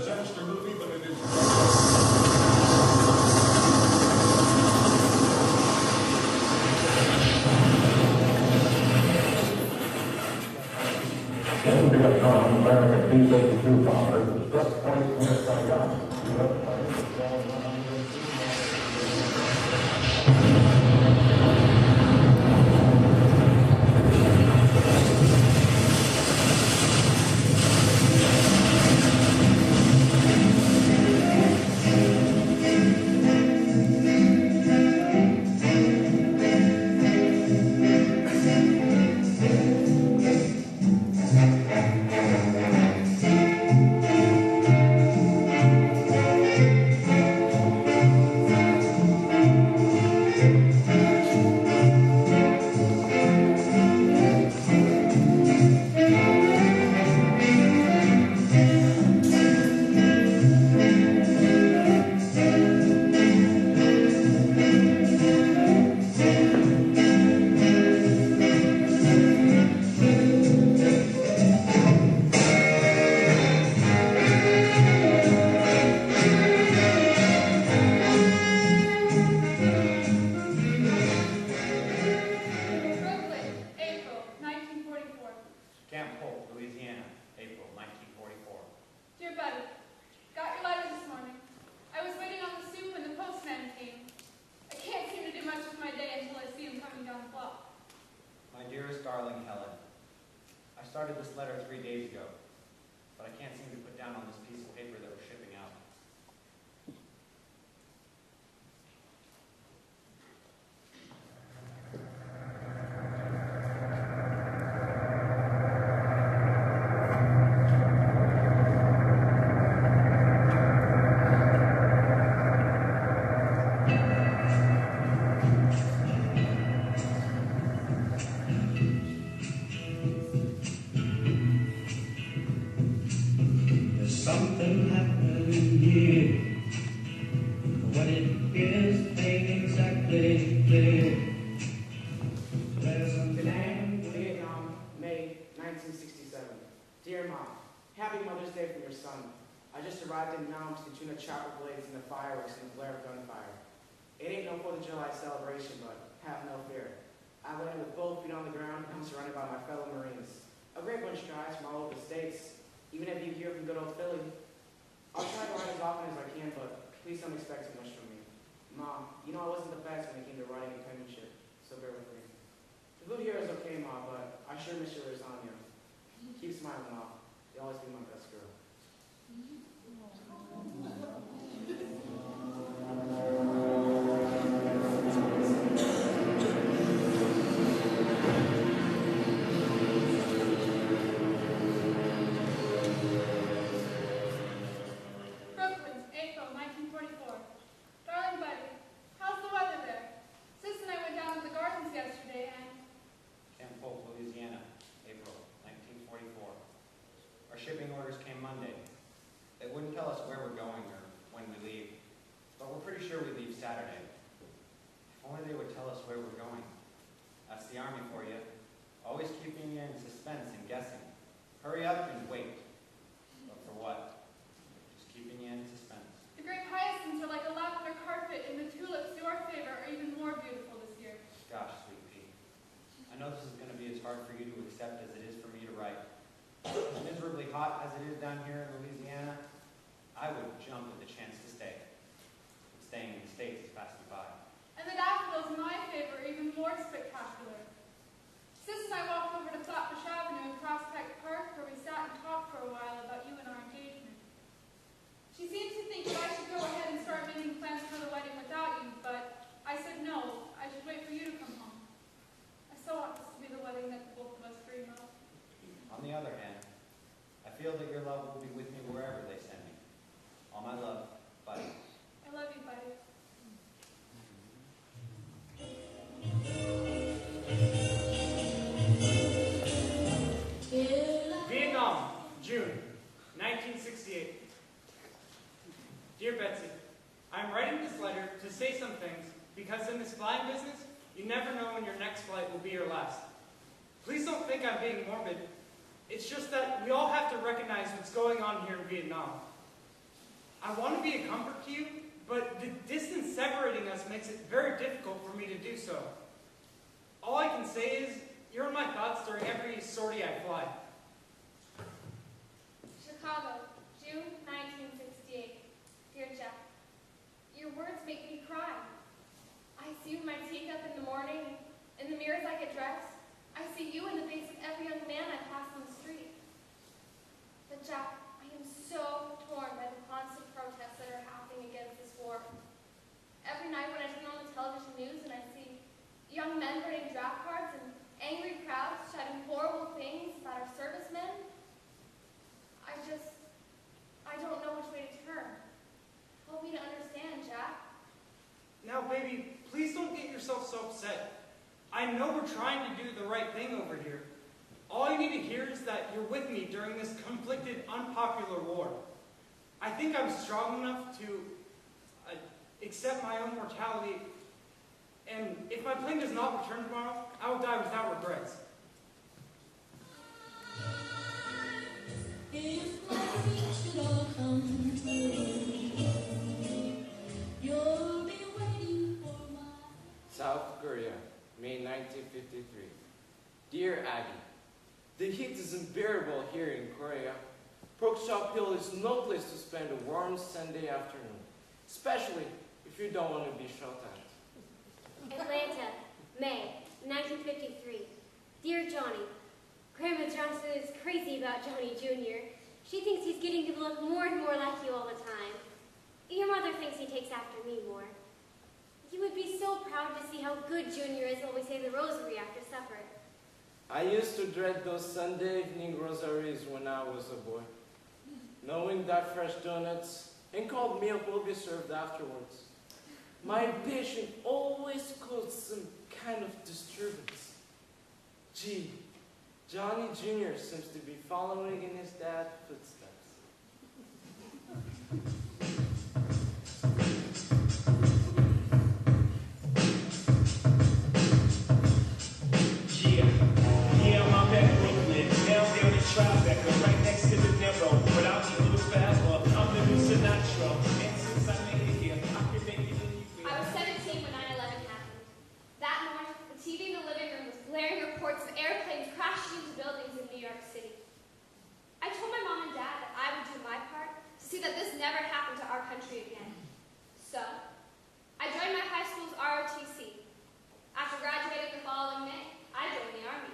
disaster movie, but it is. In Vietnam, American B-52 bombers struck points near Saigon. Because in this flying business, you never know when your next flight will be your last. Please don't think I'm being morbid. It's just that we all have to recognize what's going on here in Vietnam. I want to be a comfort to you, but the distance separating us makes it very difficult for me to do so. All I can say is, you're in my thoughts during every sortie I fly. Chicago, June 1968. Dear Jeff, your words make me cry. I see you in my teacup in the morning, in the mirrors I get dressed. I see you in the face of every young man I pass on the street. But Jeff, I am so torn by the constant protests that are happening against this war. Every night when I turn on the television news and I see young men burning draft cards and angry crowds shouting horrible things about our servicemen, I don't know which way to turn. Help me to understand, Jack. Now, baby, please don't get yourself so upset. I know we're trying to do the right thing over here. All you need to hear is that you're with me during this conflicted, unpopular war. I think I'm strong enough to accept my own mortality, and if my plane does not return tomorrow, I will die without regrets. If life should all come true, you'll be waiting for my... South Korea, May 1953. Dear Aggie, the heat is unbearable here in Korea. Porkchop Hill is no place to spend a warm Sunday afternoon, especially if you don't want to be shot at. Atlanta, May 1953. Dear Johnny, Grandma Johnson is crazy about Johnny Jr. She thinks he's getting to look more and more like you all the time. Your mother thinks he takes after me more. You would be so proud to see how good Junior is when we say the rosary after supper. I used to dread those Sunday evening rosaries when I was a boy, knowing that fresh donuts and cold milk will be served afterwards. My patient always caused some kind of disturbance. Gee, Johnny Jr. seems to be following in his dad's footsteps. Yeah, I'm out at Brooklyn, down there in Tribeca, right next to the Narrow, but I'll be little forever. I'm the new Sinatra, and since I made it here, I can make it anywhere. I was 17 when 9/11 happened. That morning, the TV in the living room was blaring reports of airplanes crashing into buildings in New York City. I told my mom and dad that I would do my part to see that this never happened to our country again. So, I joined my high school's ROTC. After graduating the following May, I joined the Army.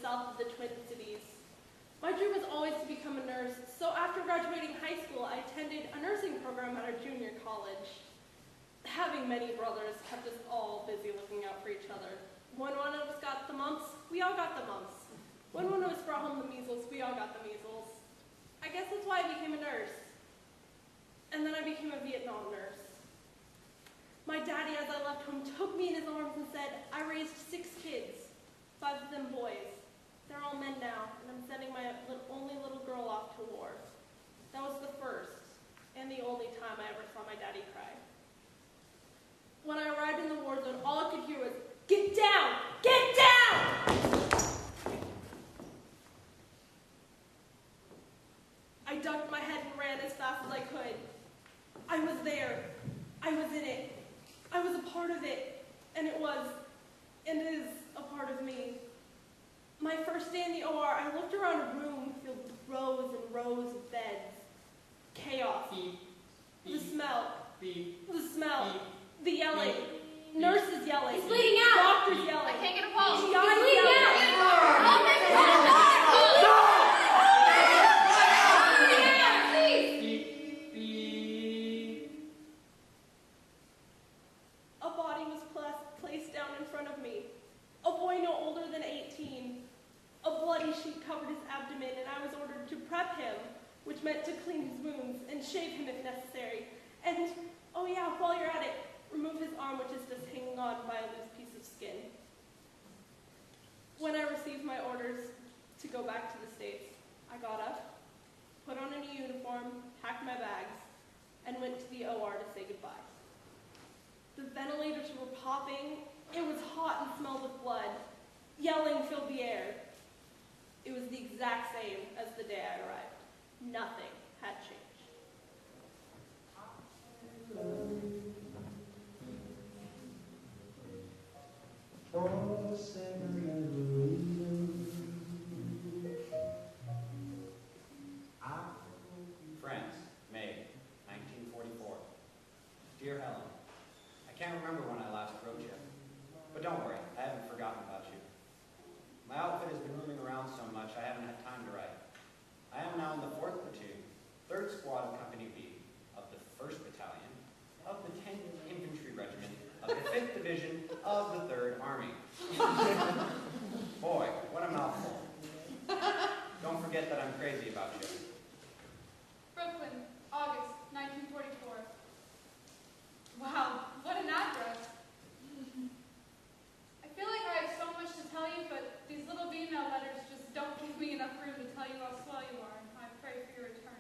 South of the Twin Cities. My dream was always to become a nurse, so after graduating high school, I attended a nursing program at our junior college. Having many brothers kept us all busy looking out for each other. When one of us got the mumps, we all got the mumps. When one of us brought home the measles, we all got the measles. I guess that's why I became a nurse. And then I became a Vietnam nurse. My daddy, as I left home, took me in his arms and said, I raised 6 kids, 5 of them boys. They're all men now, and I'm sending my only little girl off to war. That was the first and the only time I ever saw my daddy cry. When I arrived in the war zone, all I could hear was, "Get down! Get down!" I ducked my head and ran as fast as I could. I was there. I was in it. I was a part of it. And it was, and is, a part of me. My first day in the OR, I looked around a room filled with rows and rows of beds. Chaos. The smell. The smell. The yelling. Nurses yelling. He's bleeding out. I Doctors yelling. can't get a pulse. GIs He's bleeding yelling. out. Oh my God! A body was placed down in front of me. A boy no older than 18. A bloody sheet covered his abdomen, and I was ordered to prep him, which meant to clean his wounds and shave him if necessary. And, oh yeah, while you're at it, remove his arm, which is just hanging on by a loose piece of skin. back to the States. I got up, put on a new uniform, packed my bags, and went to the OR to say goodbye. The ventilators were popping. It was hot and smelled of blood. Yelling filled the air. It was the exact same as the day I arrived. Nothing had changed. Friends, May, 1944. Dear Helen, I can't remember when I last wrote you, but don't worry, I haven't forgotten about you. My outfit has been moving around so much I haven't had time to write. I am now in the 4th Platoon, 3rd Squad of Company B, of the 1st Battalion, of the 10th Infantry Regiment, of the 5th Division, of the 3rd Army. Boy, what a mouthful. Don't forget that I'm crazy about you. Brooklyn, August 1944. Wow, what an address. I feel like I have so much to tell you, but these little email letters just don't give me enough room to tell you how swell you are, and I pray for your return.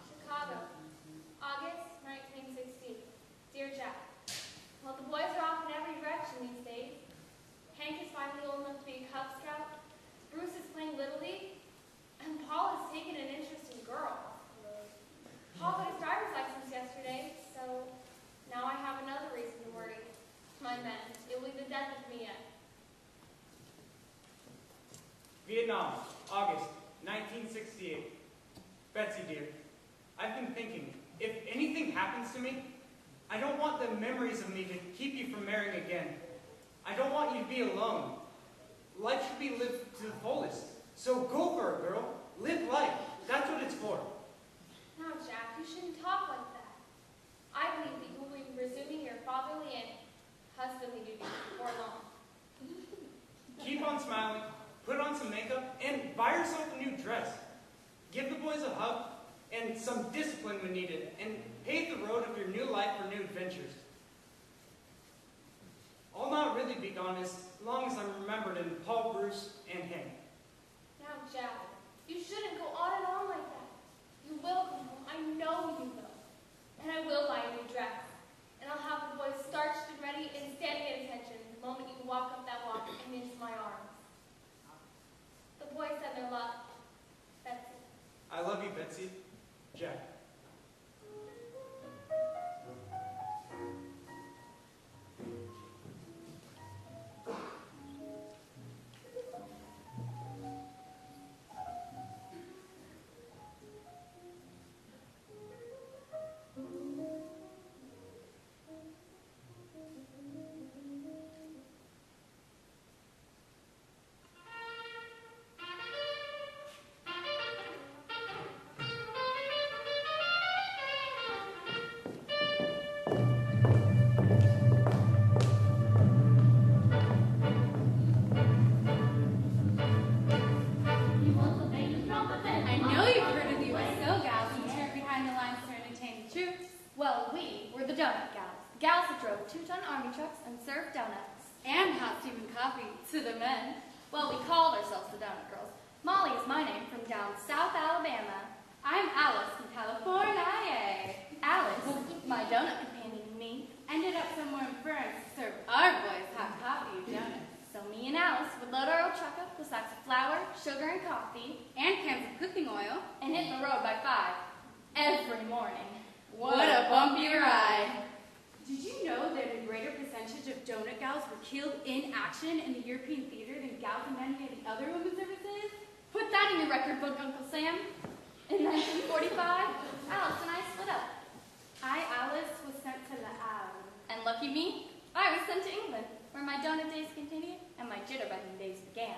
Chicago, August 1960. Dear Jack, well, the boys are off in every direction these days. Hank is finally old enough to be a Cub Scout. Bruce is playing Little League. And Paul has taken an interest in girls. Paul got his driver's license yesterday, so now I have another reason to worry. My men, it will be the death of me yet. Vietnam, August 1968. Betsy, dear, I've been thinking, if anything happens to me, I don't want the memories of me to keep you from marrying again. I don't want you to be alone. Life should be lived to the fullest. So go for it, girl. Live life. That's what it's for. Now, Jack, you shouldn't talk like that. I believe that you will be resuming your fatherly and husbandly duties before long. Keep on smiling, put on some makeup, and buy yourself a new dress. Give the boys a hug and some discipline when needed, and pave the road of your new life for new adventures. I'll not really be gone as long as I'm remembered in Paul, Bruce, and Hank. Now, Jack, you shouldn't go on and on like that. You will come home. I know you will. And I will buy a new dress. And I'll have the boys starched and ready and standing at attention the moment you walk up that walk and into my arms. The boys send their love. Betsy. I love you, Betsy. Jack. I know you've heard of the USO gals who turned behind the lines to entertain the troops. Well, we were the donut gals. Gals that drove 2-ton army trucks and served donuts. And hot steaming coffee to the men. Well, we called ourselves the Donut Girls. Molly is my name from down South Alabama. I'm Alice from California. Alice, my donut companion and me, ended up somewhere in France to serve our boys hot coffee and donuts. So me and Alice would load our old truck up with sacks of flour, sugar, and coffee, and cans of cooking oil, and hit the road by 5 every morning. What a bumpy ride! Did you know that a greater percentage of donut gals were killed in action in the European theater than gals in any of the other women's services? Put that in your record book, Uncle Sam. In 1945, Alice and I split up. Alice, was sent to the Havre, and lucky me, I was sent to England, where my donut days continued and my jitterbugging days began.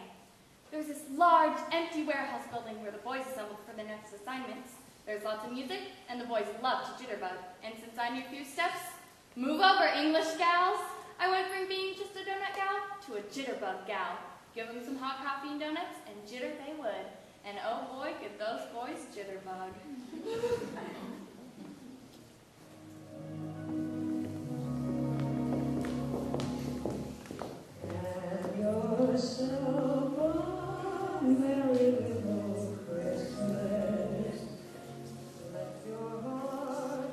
There was this large, empty warehouse building where the boys assembled for their next assignments. There's lots of music, and the boys loved to jitterbug. And since I knew a few steps, move over, English gals, I went from being just a donut gal to a jitterbug gal. Give them some hot coffee and donuts, and jitter they would. And oh boy, could those boys jitterbug. Have yourself a merry little Christmas. Let your heart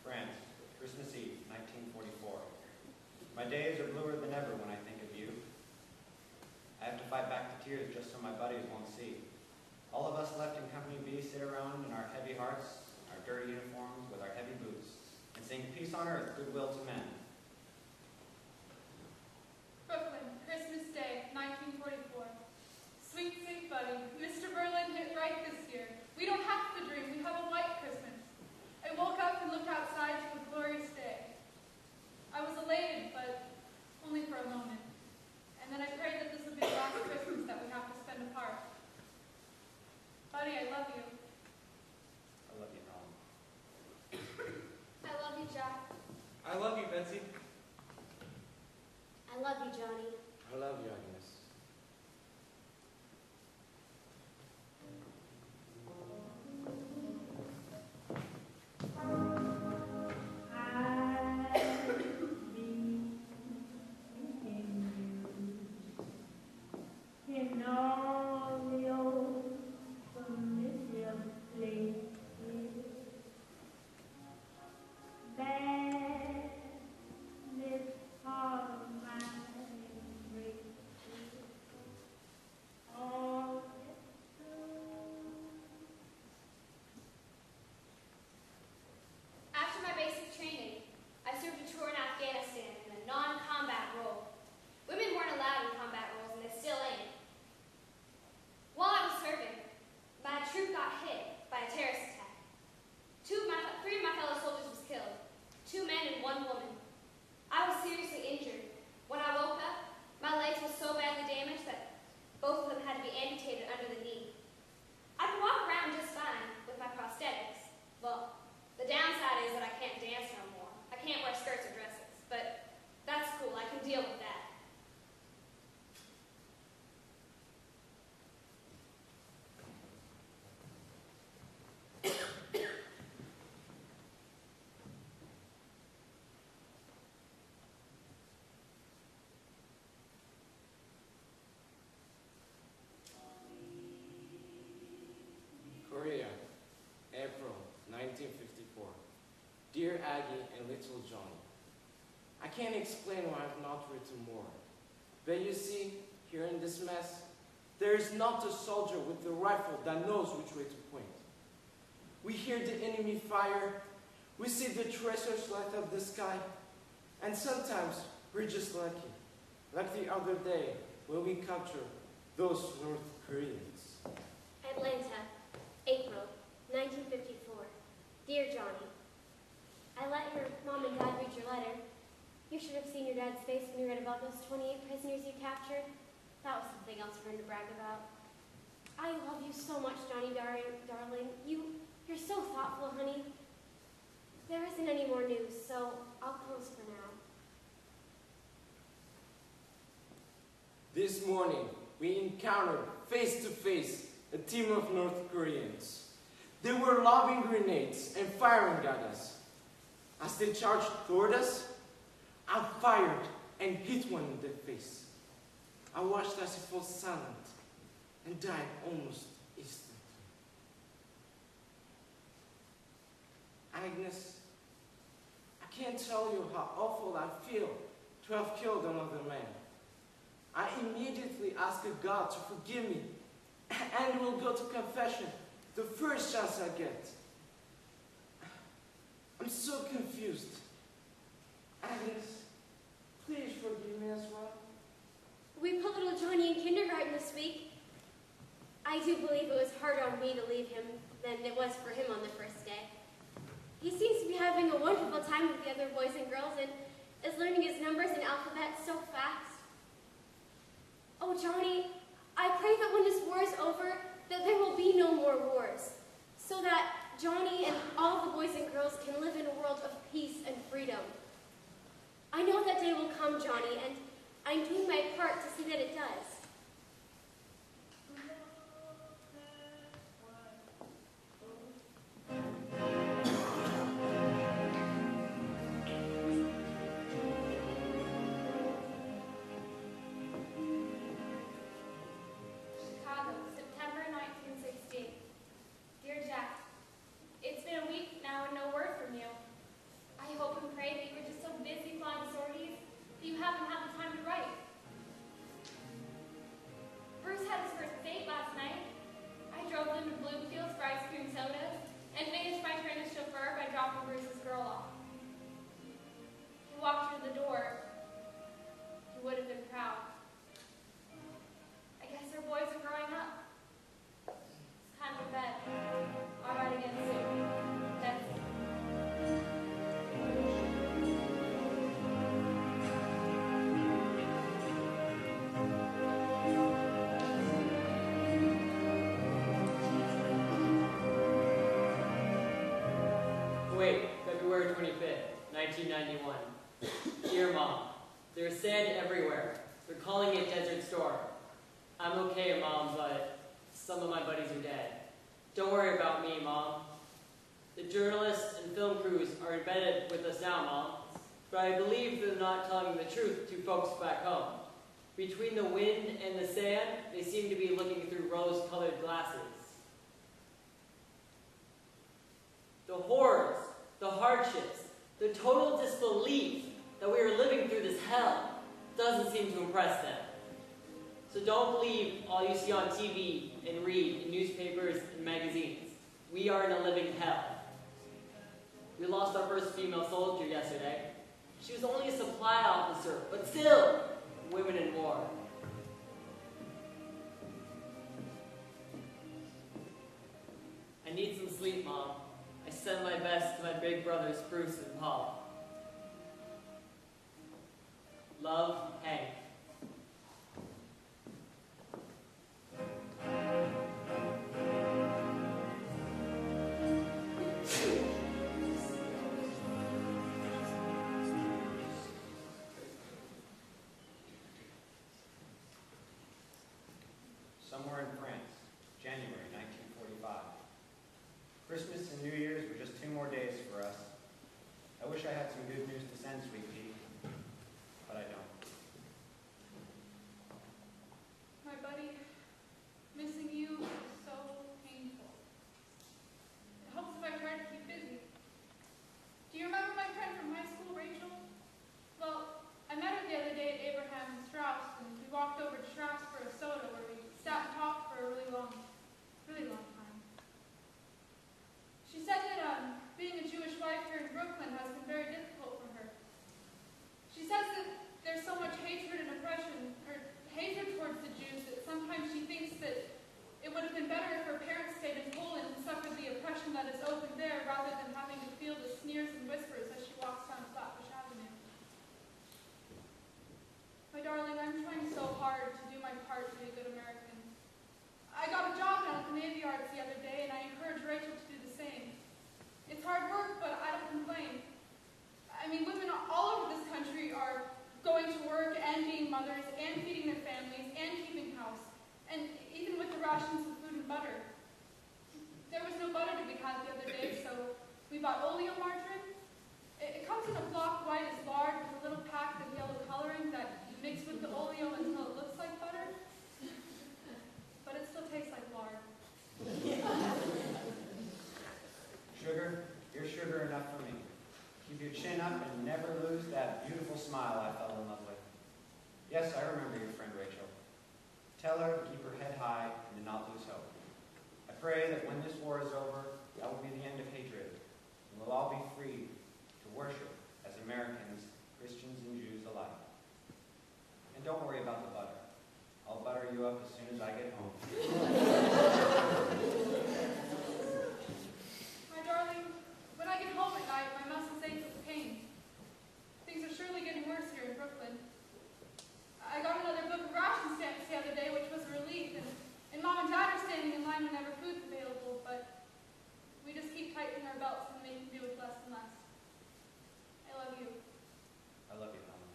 France, Christmas Eve, 1944. My days are bluer than ever when I think of you. I have to fight back the tears just so my buddies won't see. All of us left in Company B sit around in our heavy hearts, our dirty uniforms, with our heavy boots, and sing peace on earth, goodwill to men. Brooklyn, Christmas Day, 1944. Sweet, sweet buddy, Mr. Berlin hit right this year. We don't have to dream, we have a white Christmas. I woke up and looked outside to a glorious day. I was elated, but only for a moment. And then I prayed that this would be the last Christmas that we have to spend apart. Buddy, I love you. I love you, Helen. I love you, Jack. I love you, Betsy. I love you, Johnny. I love you, Agnes. in all the old familiar places that this heart of mine embraces. All After my basic training, I served a tour in Afghanistan in a non-combat role. Women weren't allowed in combat roles, and they still ain't. While I was serving, my troop got hit by a terrorist attack. Three of my fellow soldiers was killed, 2 men and 1 woman. I was seriously injured. When I woke up, my legs were so badly damaged that both of them had to be amputated under the knee. I could walk around just fine with my prosthetics. Well, the downside is that I can't dance no more. I can't wear skirts or dresses, but that's cool. I can deal with that. Korea, April 1954. Dear Aggie and little Johnny, I can't explain why I've not written more. But you see, here in this mess, there is not a soldier with a rifle that knows which way to point. We hear the enemy fire, we see the tracers light up the sky, and sometimes we're just lucky, like the other day when we captured those North Koreans. Atlanta, April 1954. Dear Johnny, I let your mom and dad read your letter. You should have seen your dad's face when you read about those 28 prisoners you captured. That was something else for him to brag about. I love you so much, Johnny darling. You're so thoughtful, honey. There isn't any more news, so I'll close for now. This morning, we encountered face to face a team of North Koreans. They were lobbing grenades and firing at us. As they charged toward us, I fired and hit one in the face. I watched as he fell silent and died almost instantly. Agnes, I can't tell you how awful I feel to have killed another man. I immediately asked God to forgive me and will go to confession the first chance I get. I'm so confused. Agnes, please forgive me as well. We put little Johnny in kindergarten this week. I do believe it was harder on me to leave him than it was for him on the first day. He seems to be having a wonderful time with the other boys and girls and is learning his numbers and alphabet so fast. Oh, Johnny, I pray that when this war is over, that there will be no more wars, so that Johnny and all the boys and girls can live in a world of peace and freedom. I know that day will come, Johnny, and I'm doing my part to see that it does. Chicago, September 1968. Dear Jack, it's been a week now and no word from you. I hope and pray that you were just so busy flying sorties that you haven't had the time to write. Bruce had his first date last night. I drove them to Bloomfield's for ice cream sodas and finished my train as chauffeur by dropping Bruce's girl off. He walked through the door. He would have been proud. I guess our boys are growing up. It's time for bed. I'll write again soon. That's it. Wait, February 25th, 1991. Dear Mom, there's sand everywhere. They're calling it Desert Storm. I'm okay, Mom, but some of my buddies are dead. Don't worry about me, Mom. The journalists and film crews are embedded with us now, Mom, but I believe they're not telling the truth to folks back home. Between the wind and the sand, they seem to be looking through rose-colored glasses. The horrors, the hardships, the total disbelief that we are living through this hell doesn't seem to impress them. So don't believe all you see on TV and read in newspapers and magazines. We are in a living hell. We lost our first female soldier yesterday. She was only a supply officer, but still, women in war. I need some sleep, Mom. I send my best to my big brothers, Bruce and Paul. Love, Hank. Somewhere in France, January 1945. Christmas and New Year's were just 2 more days for us. I wish I had some good news to send, Sweet Pea, but I don't. My buddy, missing you is so painful. It helps if I try to keep busy. Do you remember my friend from high school, Rachel? Well, I met her the other day at Abraham and Strauss, and we walked over to Strauss for a soda where we sat and talked for a really long time. She said that being a Jewish wife here in Brooklyn has been very difficult for her. She says that there's so much hatred and oppression, or hatred towards the Jews, that sometimes she thinks that it would have been better if her parents stayed in Poland and suffered the oppression that is open there rather than having to feel the sneers and whispers as she walks down Flatbush Avenue. My darling, I'm trying so hard to do my part to be a good American. I got a job down at the Navy Yards the other day, and I encourage Rachel to do the same. It's hard work, but I don't complain. I mean, women all over this country are going to work and being mothers and feeding their families and keeping house, and even with the rations of food and butter. There was no butter to be had the other day, so we bought oleo margarine. It comes in a block white as lard with a little pack of yellow coloring that you mix with the oleo until it looks like butter. But it still tastes like lard. Sugar, you're sugar enough for me. Keep your chin up and never lose that beautiful smile I fell in love with. Yes, I remember your friend Rachel. Tell her to keep her head high and to not lose hope. I pray that when this war is over, that will be the end of hatred, and we'll all be free to worship as Americans, Christians and Jews alike. And don't worry about the butter. I'll butter you up as soon as I get home. My darling, when I get home at night, my muscles ache with pain. Things are surely getting worse here in Brooklyn. I got another book of ration stamps the other day, which was a relief, and Mom and Dad are standing in line whenever food's available, but we just keep tightening our belts and making do with less and less. I love you. I love you, Mama.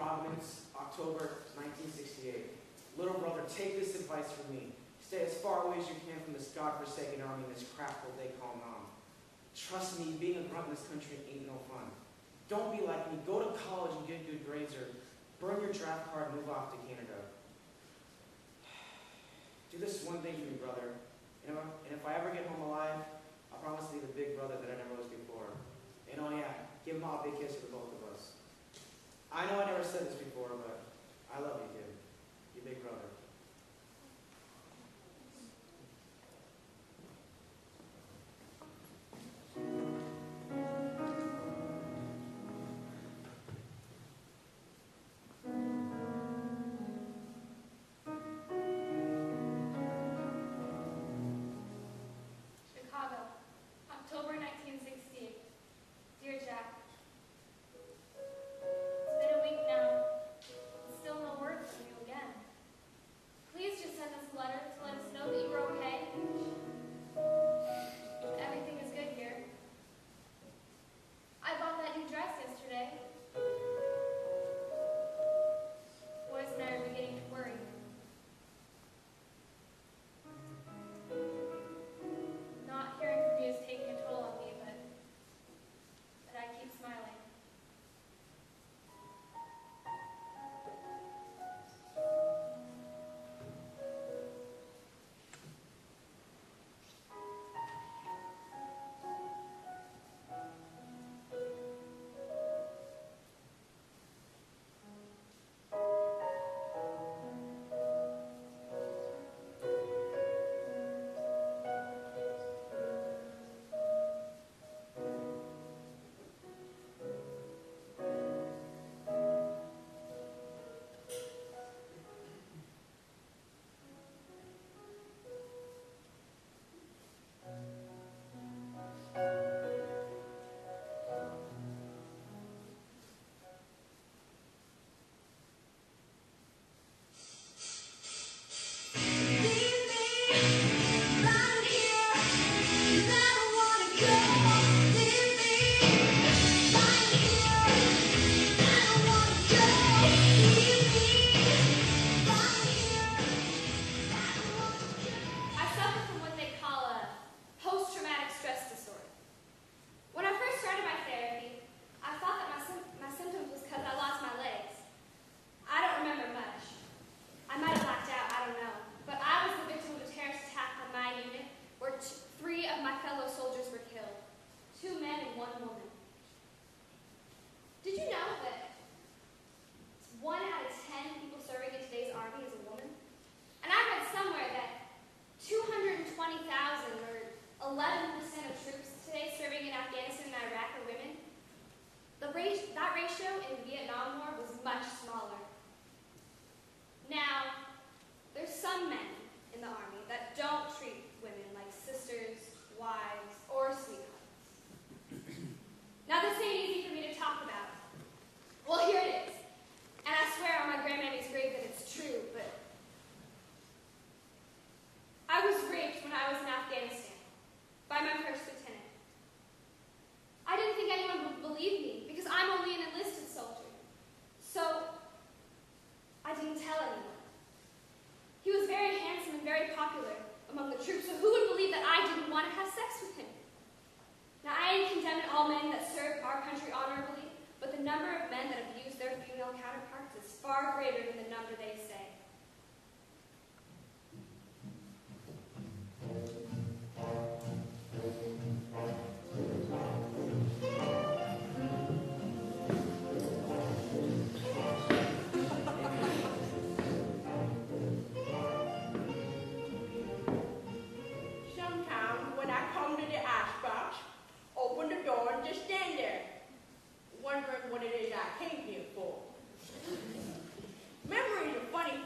Providence, October 1968. Little brother, take this advice from me. Stay as far away as you can from this godforsaken army and this crap hole they call mom. Trust me, being a grunt in this country ain't no fun. Don't be like me. Go to college and get good grades, or burn your draft card and move off to Canada. Do this one thing for me, brother. And if I ever get home alive, I promise to be the big brother that I never was before. And oh yeah, give Mom a big kiss for the both of us. I know I never said this before, but I love you, kid. Your big brother. Chicago, October 1968. Dear Jack, it's been a week now, and still no word from you again. Please just send us a letter to let us know that you were okay. Everything is good here. I bought that new dress yesterday. Boys and I are beginning to worry. Not hearing from you is taking a toll on me, but I keep smiling. I suffer from what they call a post-traumatic stress disorder. When I first started my therapy, I thought that my symptoms was because I lost my legs. I don't remember much. I might have blacked out, I don't know. But I was the victim of a terrorist attack on my unit where 3 of my fellow soldiers were killed. 2 men and 1 woman. Did you know that 1 out of 10 people serving in today's army is a woman? And I read somewhere that 220,000 or 11% of troops today serving in Afghanistan and Iraq are women. That ratio in the Vietnam War was much smaller. Now, there's some men in the army that don't treat women like sisters, wives, or sweethearts. Now, this ain't easy for me to talk about. Well, here it is. And I swear on my grandmammy's grave that it's true, but I was raped when I was in Afghanistan by my first lieutenant. I didn't think anyone would believe me because I'm only an enlisted soldier. So I didn't tell anyone. He was very handsome and very popular among the troops, so who would believe that I didn't want to have sex with him? Now, I ain't condemning all men that serve our country honorably, but the number of men that abuse their female counterparts is far greater than the number they say. Sometimes when I come to the icebox, open the door and just stand there, wondering what it is I came here for. Memory is a funny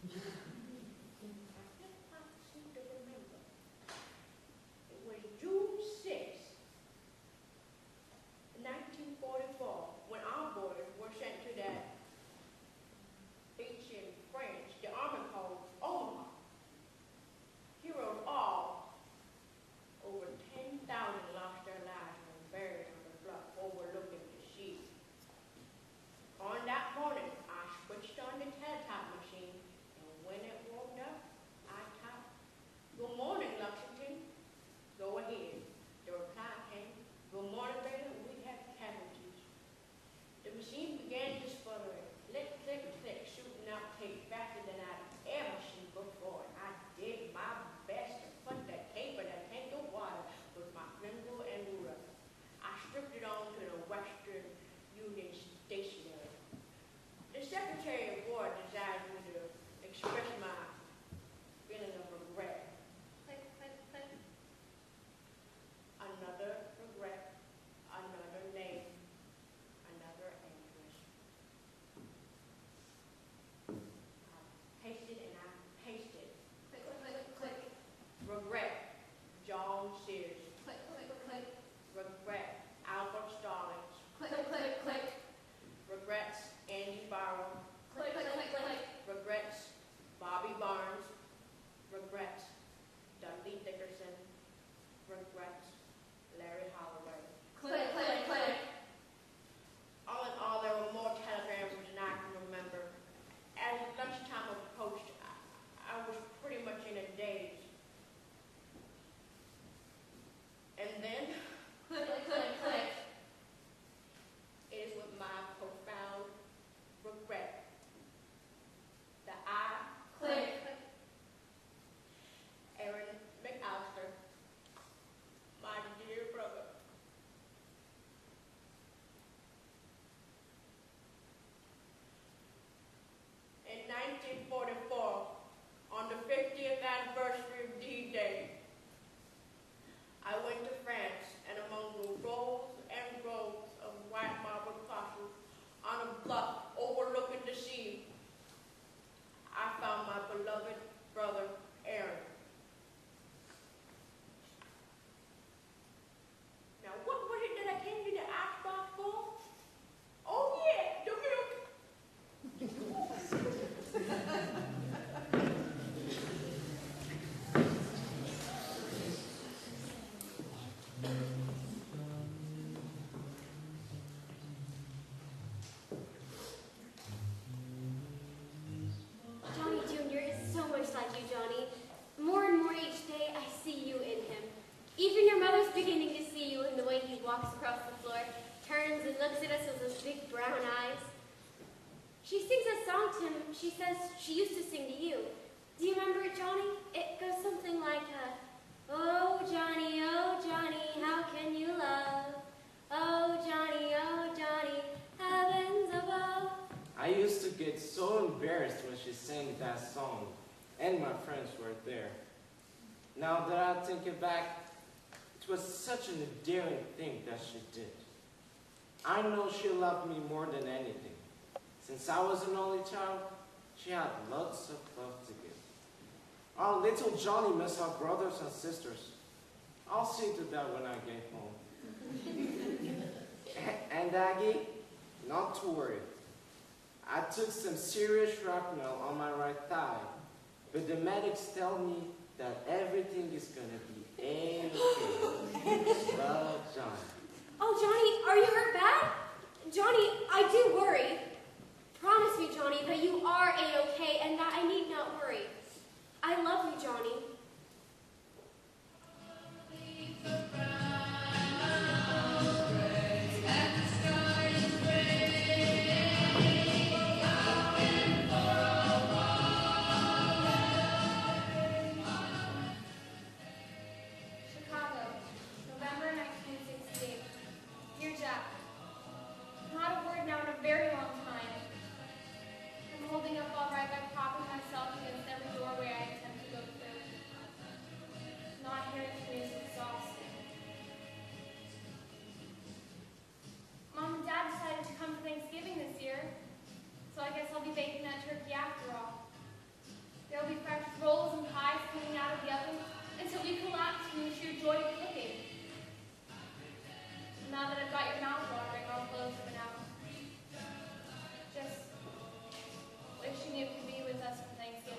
I seem to remember. It was June 6th, 1944, when our boys were sent to that beach in France, the army called Omaha. Heroes all, over 10,000 lost their lives when buried on the bluff overlooking the sea. On that morning, I switched on the teletype machine, and when it warmed up, I typed, "Good morning, Lexington." "Go ahead." The reply came, "Good morning, Baylor. We have casualties." The machine began to sputter and click, click, click, shooting out tape faster than I'd ever seen before. I did my best to put that tape in a tank of water with my thimble and ruler. I stripped it on to the Western Union stationery. The Secretary of War desired me to express my feeling of regret. Click, click, click. Another regret, another name, another address. I pasted and I pasted. Click, click, click. Regret, John Sears. Click, click, click. Regret, Albert Stallings. Click, click, click. Regrets, Andy Barrow. Click, click, click, click. Regrets, Bobby Barnes. Regrets, Dudley Dickerson. Regrets, Larry Holloway. Click, click, click. All in all, there were more telegrams than I can remember. As lunchtime approached, I was pretty much in a daze. And then, Click, click, click. it is with my profound regret that I, Click. Aaron McAllister, my dear brother, in 1944, on the 50th anniversary of D-Day, I went to France, and among the rows and rows of white marble castles on a bluff overlooking the sea, I found my beloved brother, Aaron. Now, what was it that I came to the Icebox for? Oh yeah, the milk. Johnny Jr. is so much like you, Johnny. More and more each day, I see you in him. Even your mother's beginning to see you in the way he walks across the floor, turns and looks at us with those big brown eyes. She sings a song to him she says she used to sing to you. Do you remember it, Johnny? It goes something like, oh, Johnny, how can you love? Oh, Johnny, heavens above. I used to get so embarrassed when she sang that song, and my friends were there. Now that I think it back, it was such an endearing thing that she did. I know she loved me more than anything. Since I was an only child, she had lots of love to give. Our little Johnny missed our brothers and sisters. I'll see to that when I get home. And Aggie, not to worry. I took some serious shrapnel on my right thigh, but the medics tell me that everything is gonna be A-okay. Well, Johnny. Oh, Johnny, are you hurt bad? Johnny, I do worry. Promise me, Johnny, that you are A-okay and that I need not worry. I love you, Johnny. Chicago, November 1968. Dear Jack, not a word now in a very long time. I'm holding up all right by propping myself against every doorway I attempt to go through. Not hearing from you is exhausting. Mom and Dad decided to come for Thanksgiving this year, so I guess I'll be baking that turkey after all. me the true joy of cooking. Now that I've got your mouth watering, all clothes have been out. Just wishing you could be with us for Thanksgiving.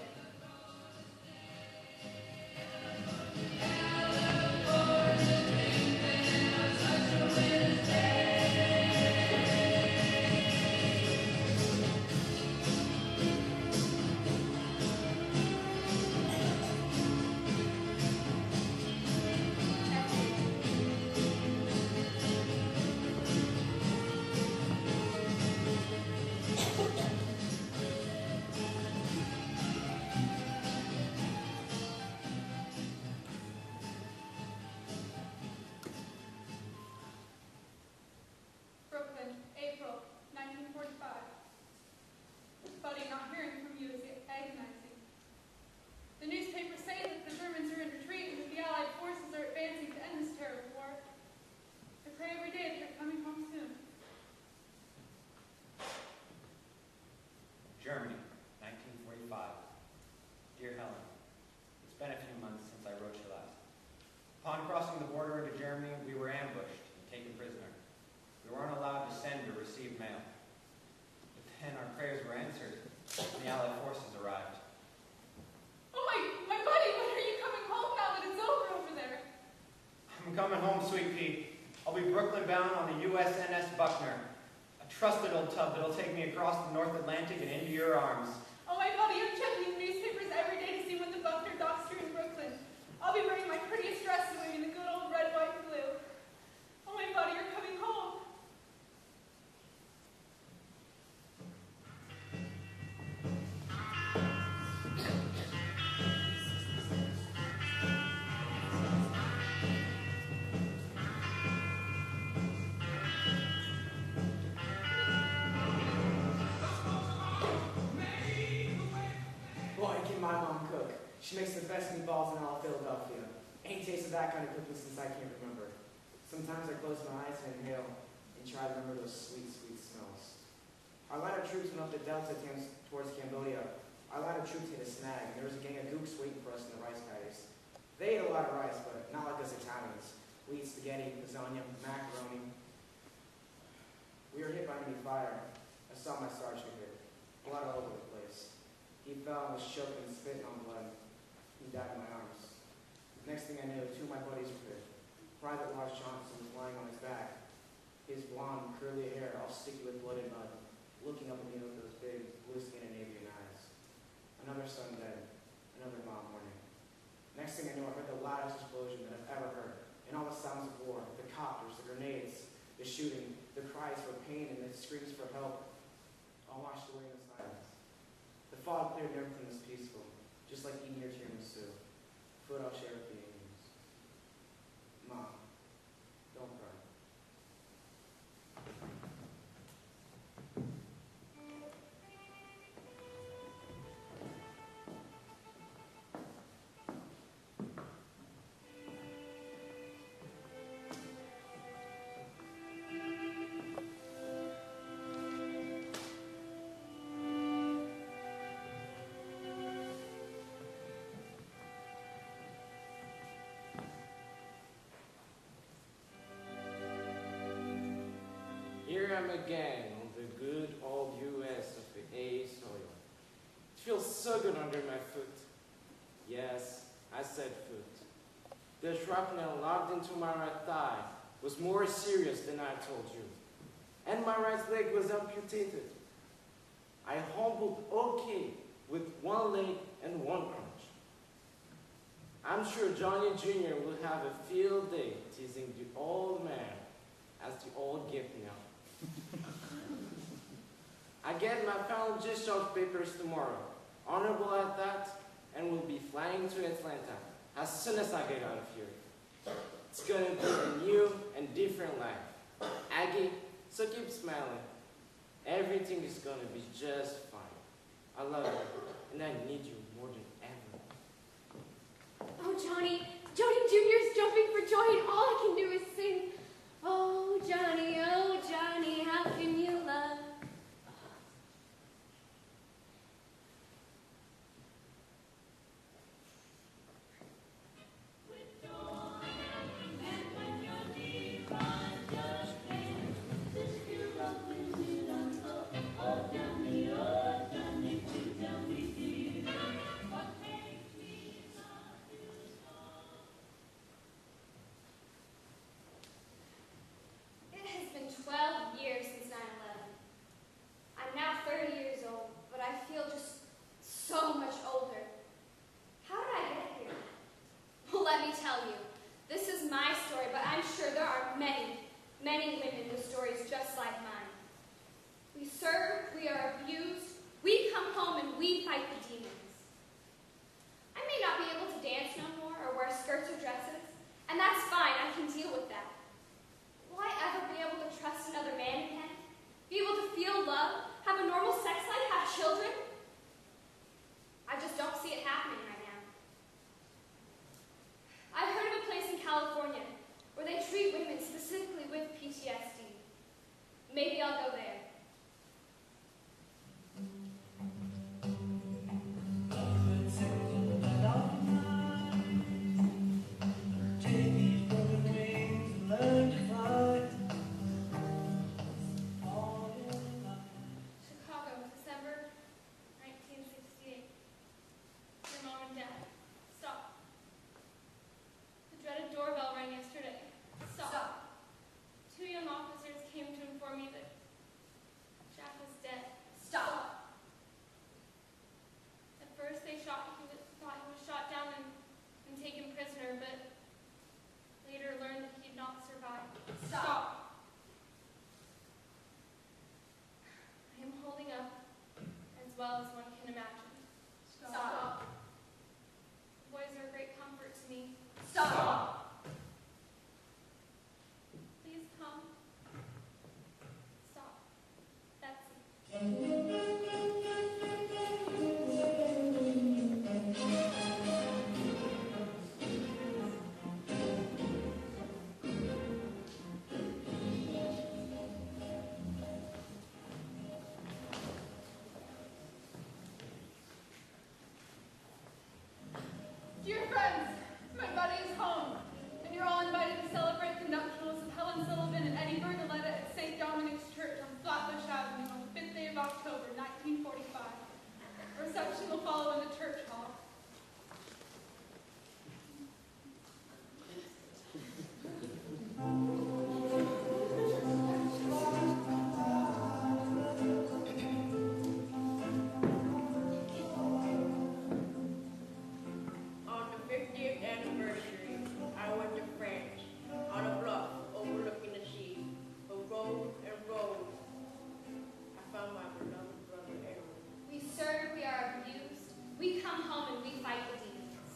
Brooklyn, April 1945. Buddy, not hearing from you is agonizing. The newspapers say that the Germans are in retreat and that the Allied forces are advancing to end this terrible war. I pray every day that they're coming home soon. Germany, 1945. Dear Helen, it's been a few months since I wrote you last. Upon crossing the border into Germany, we were ambushed and taken prisoner. We weren't allowed to send or receive mail. But then our prayers were answered, and the Allied forces arrived. Oh my buddy, when are you coming home now that it's over there? I'm coming home, sweet pea. I'll be Brooklyn bound on the USNS Buckner, a trusted old tub that'll take me across the North Atlantic and into your arms. Oh my buddy, I'm checking the newspapers every day to see when the Buckner docks here in Brooklyn. I'll be wearing my prettiest dress and waving the good old red, white, and blue. Oh my buddy, you're coming home. Boy, can my mom cook. She makes the best meatballs in all of Philadelphia. Ain't tasted that kind of cooking since I can remember. Sometimes I close my eyes and inhale and try to remember those sweet, sweet smells. Our line of troops went up the Delta towards Cambodia. Our line of troops hit a snag, and there was a gang of gooks waiting for us in the rice paddies. They ate a lot of rice, but not like us Italians. We eat spaghetti, lasagna, macaroni. We were hit by enemy fire. I saw my sergeant hit. Blood all over the place. He fell and was choking and spitting on blood. He died in my arms. Next thing I knew, two of my buddies were hit. Private Lars Johnson was lying on his back. His blonde, curly hair all sticky with blood and mud, looking up at me with those big, blue-skin-and-avian eyes. Another son dead. Another mom mourning. Next thing I knew, I heard the loudest explosion that I've ever heard. And all the sounds of war, the copters, the grenades, the shooting, the cries for pain, and the screams for help, all washed away in the silence. The fog cleared and everything was peaceful, just like eating your tiramisu. Food I'll share with the Indians. Mom, don't cry. Here I am again on the good old US of the A soil. It feels so good under my foot. Yes, I said foot. The shrapnel locked into my right thigh was more serious than I told you. And my right leg was amputated. I hobbled okay with one leg and one crutch. I'm sure Johnny Jr. will have a field day teasing the old man as the old gift now. I get my final discharge papers tomorrow, honorable at that, and will be flying to Atlanta as soon as I get out of here. It's gonna be a new and different life. Aggie, so keep smiling. Everything is gonna be just fine. I love you, and I need you more than ever. Oh, Johnny Jr.'s jumping for joy, and all I can do is sing, oh, Johnny, how can you love? With dawn. we fight the demons. I may not be able to dance no more or wear skirts or dresses, and that's fine, I can deal with that. Will I ever be able to trust another man again? Be able to feel love? Have a normal sex life? Have children? I just don't see it happening right now. I've heard of a place in California where they treat women specifically with PTSD. Maybe I'll go there. Chicago, December 1968. Your mom and dad. Stop. The dreaded doorbell rang yesterday. Stop. 2 young officers came to inform me that Jack was dead. Stop. At first they thought he was shot down and taken prisoner, but later learned that he had not survived. Stop. I am holding up as well as one can imagine. Stop. The boys are a great comfort to me. Stop. Please come. Stop. Betsy. Dear friends, my buddy is home, and you're all invited to celebrate the nuptials of Helen Sullivan and Eddie Bertoletta at St. Dominic's Church on Flatbush Avenue on the 5th day of October, 1945. A reception will follow in the church hall. On the 50th anniversary, I went to France on a bluff overlooking the sea. A road and road, I found my beloved brother Aaron. We serve, we are abused. We come home and we fight the demons.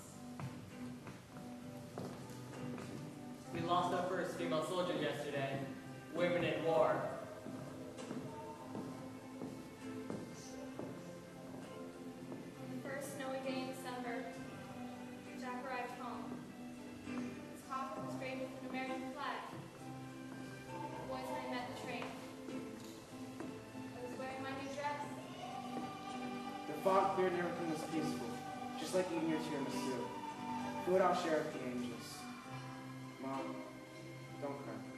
We lost our first female soldier yesterday. Women in war. On the first snowy day in December, Jack arrived home. His coffin was draped with an American flag. The boys and I met the train. I was wearing my new dress. The fog cleared and everything was peaceful, just like eating your tiramisu. Food I'll share with the angels. Mom, don't cry.